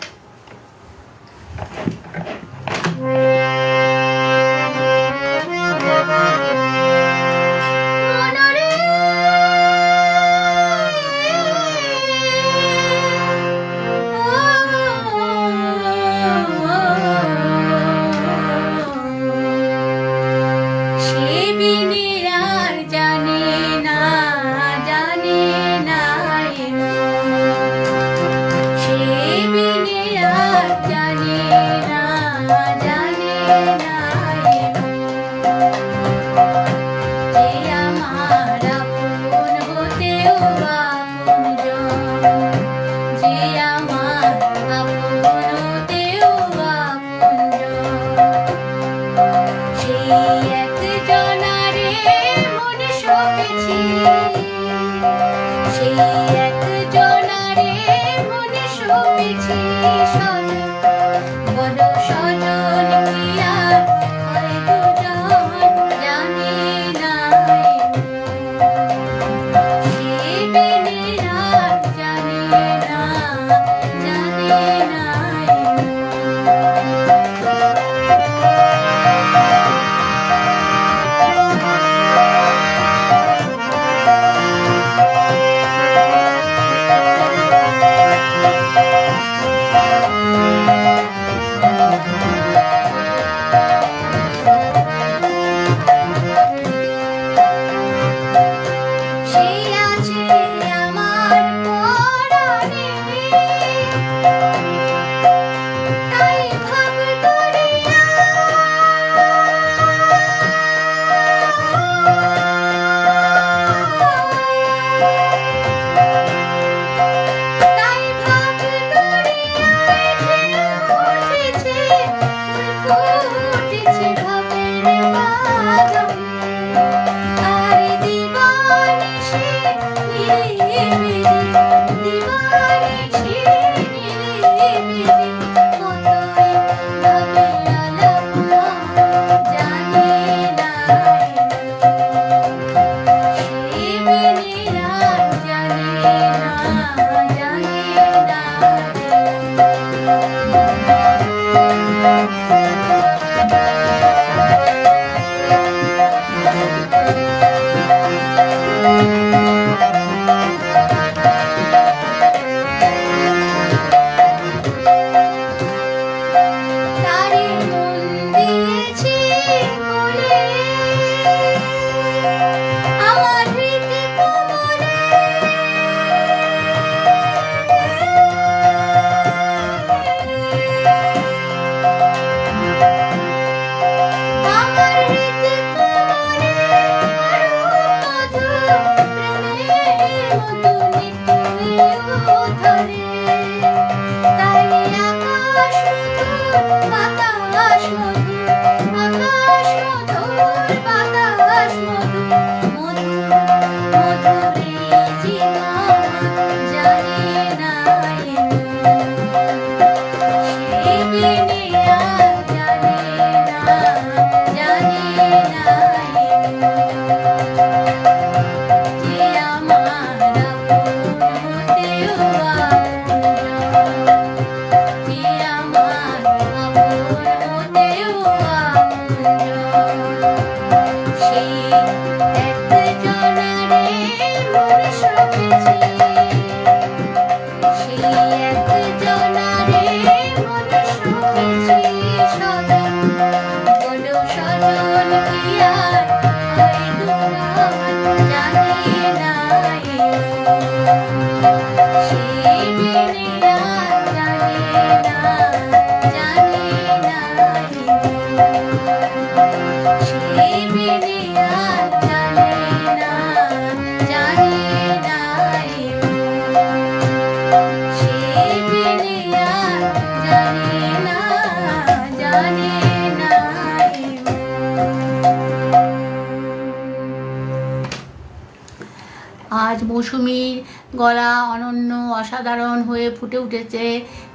আজ মৌসুমীর গলা অনন্য অসাধারণ হয়ে ফুটে উঠেছে,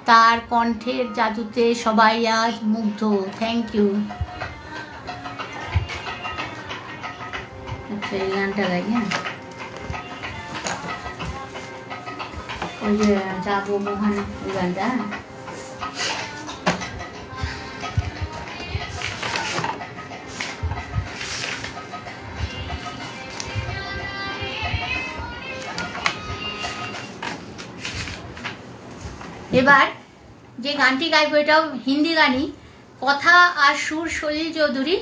তার কণ্ঠের জাদুতে সবাই আজ মুগ্ধ। Thank you. আচ্ছা, এই গানটা গাই। হ্যাঁ, ওই যে যাবো মোহন, ওই গানটা। এবার যে গানটি গাইবো এটাও হিন্দি গানই, কথা আর সুর সলিল চৌধুরী,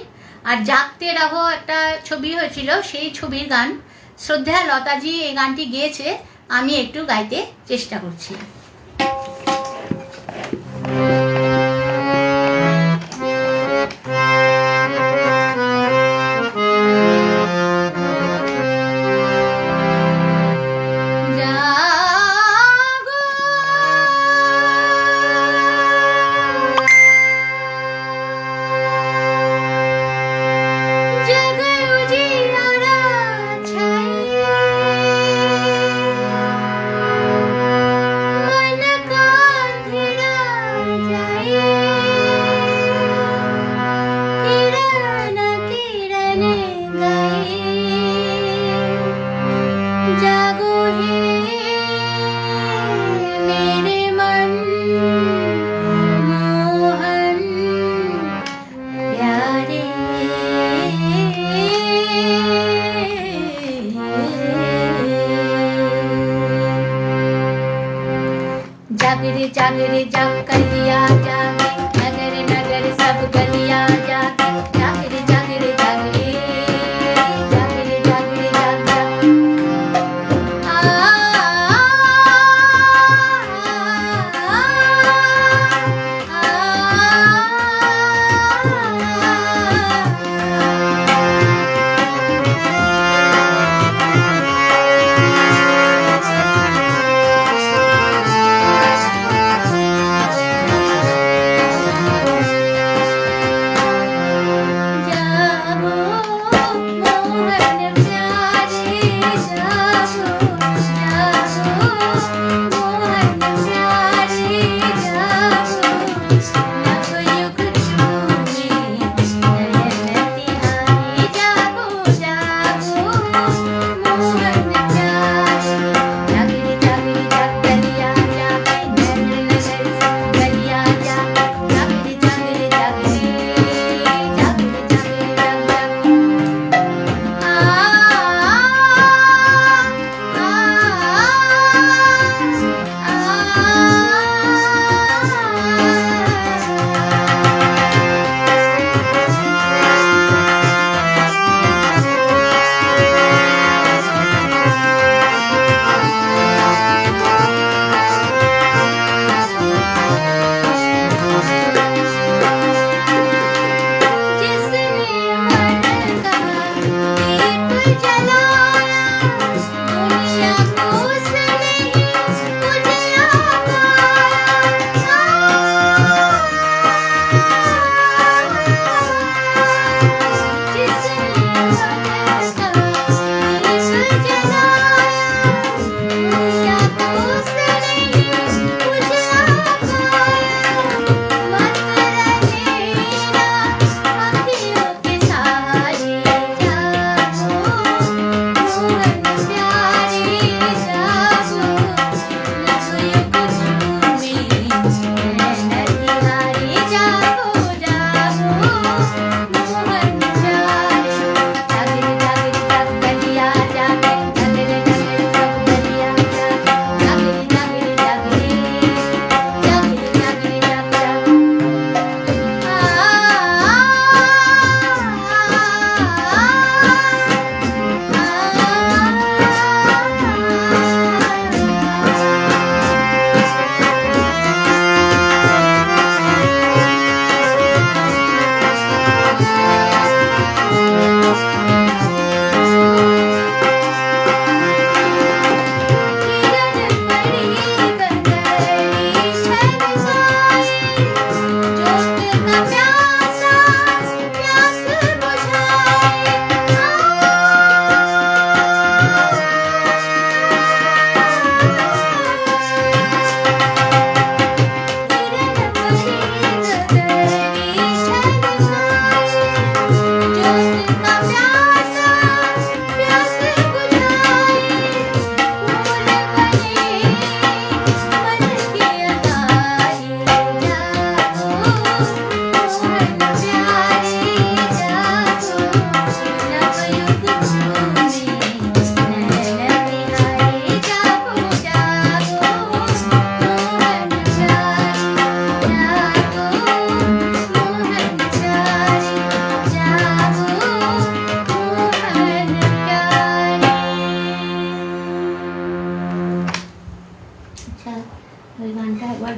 আর জাগতে রাহো একটা ছবি হয়েছিল, সেই ছবির গান। শ্রদ্ধা লতাজি এই গানটি গেয়েছে, আমি একটু গাইতে চেষ্টা করছি। जागरे जागरे जाग कलिया जागे, नगर नगर सब गलिया जागे, जागरे जागरे जागरे, जागरे जागरे जाग जाग।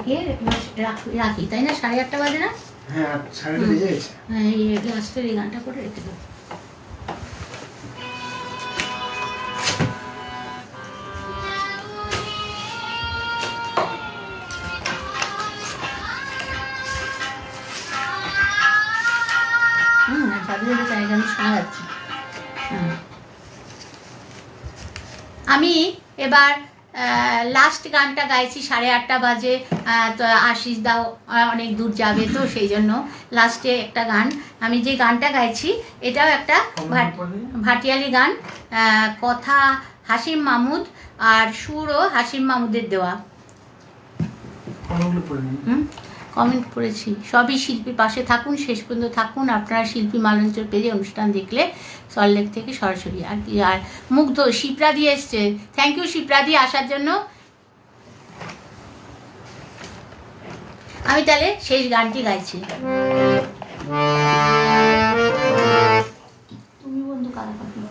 থাকে রাখি, তাই না? 8:30 বাজে না? হ্যাঁ 8:30 বেজে গেছে। হ্যাঁ, এই লাস্টের এই গানটা করে রেখে দেবো। সাথে সাথে চাই গান শোনা যাচ্ছে। আমি এবার লাস্ট গানটা গাইছি 8:30 বাজে। তো আশিস দাও অনেক দূর যাবে, তো সেই জন্য লাস্টে একটা গান, আমি যে গানটা গাইছি এটাও একটা ভাটিয়ালি গান। কথা হাসিম মাহমুদ আর সুরও হাসিম মাহমুদের দেওয়া। কমেন্ট পড়েছি। সবই শিল্পীর পাশে থাকুন, শেষ পর্যন্ত থাকুন। আপনারা শিল্পী মালঞ্চের পেজে অনুষ্ঠান দেখলে সল্টলেক থেকে সরাসরি। আর কি, আর মুগ্ধ শিপ্রা দিয়ে এসছে। থ্যাংক ইউ শিপ্রা দিয়ে আসার জন্য। আমি তাহলে শেষ গানটি গাইছি। তুমি বন্ধু কারা পাবি?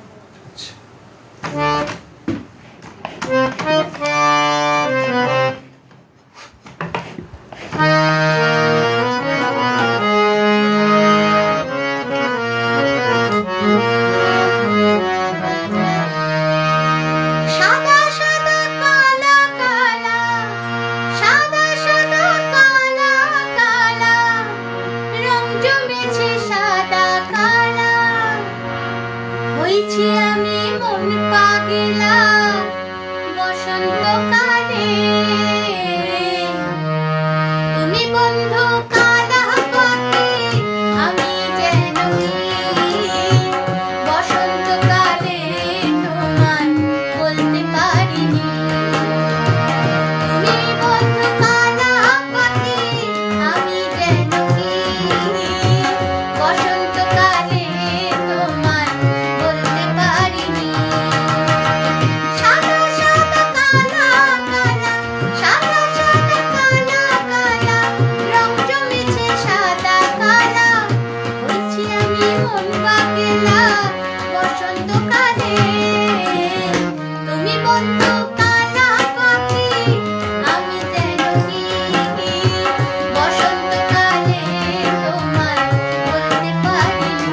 আমি মন পাগলা বসন্তকালে, তুমি বন্ধু কালা পাখি, আমি যেন বসন্তকালে তোমার বলতে পারিনি। তুমি বন্ধু কালা পাখি, আমি যেন বসন্তকালে তোমার বলতে পারিনি। সাদা সাদা কালা কালা, সাদা সাদা কালা কালা, রং জমেছে সাদা কালা, হয়েছি আমি মন পাগলা বসন্তকালে। তুমি বন্ধু কালা পাখি, আমি যেন বসন্তকালে তোমার বলতে পারিনি।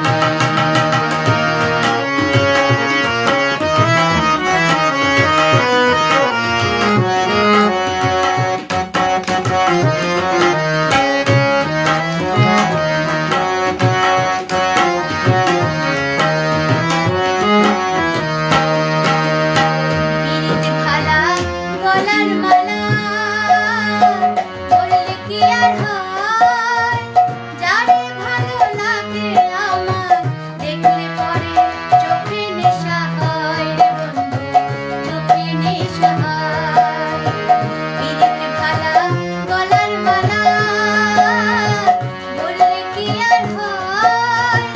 পিরিত ভালা গলার মালা, বললে কি আর হয়, যারে ভালো লাগে আমার দেখলে পরে চোখে নেশা হয় রে বন্ধু, চোখে নেশা হয়। পিরিত ভালা গলার মালা, বললে কি আর হয়,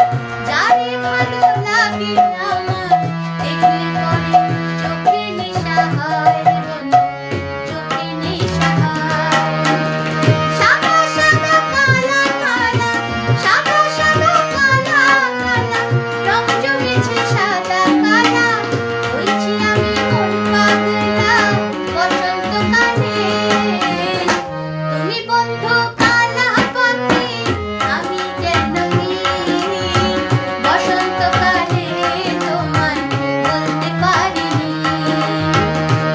যারে ভালো লাগে আমার দেখলে পরে চোখে নেশা হয় রে বন্ধু, চোখে নেশা হয়। সাদা সাদা কালা কালা, সাদা সাদা কালা কালা, রং জমেছে সাদা কালা, হয়েছি আমি মন পাগলা বসন্তকালে। তুমি বন্ধু কালা পাখি, আমি যেন বসন্তকালে তোমার বলতে পারিনি।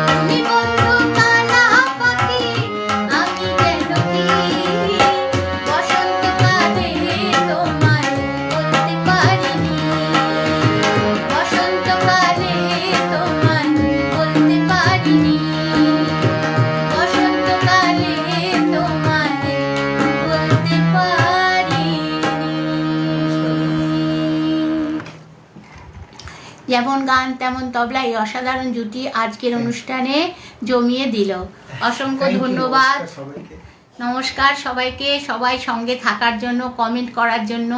তুমি বন্ধু কালা পাখি, আমি যেন বসন্তকালে তোমার বলতে পারিনি। বসন্তকালে তোমার বলতে পারিনি। বসন্তকালে তোমার বলতে পারিনি। যেমন গান তেমন তবলা, এই অসাধারণ জুটি আজকের অনুষ্ঠানে জমিয়ে দিল। অসংখ্য Thank you, ধন্যবাদ। নমস্কার সবাইকে। নমস্কার সবাইকে, সবাই সঙ্গে থাকার জন্য, কমেন্ট করার জন্য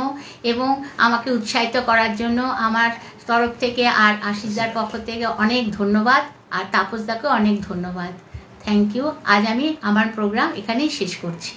এবং আমাকে উৎসাহিত করার জন্য আমার তরফ থেকে আর আশিসদার পক্ষ থেকে অনেক ধন্যবাদ, আর তাপসদাকেও অনেক ধন্যবাদ। Thank you. আজ আমি আমার প্রোগ্রাম এখানেই শেষ করছি।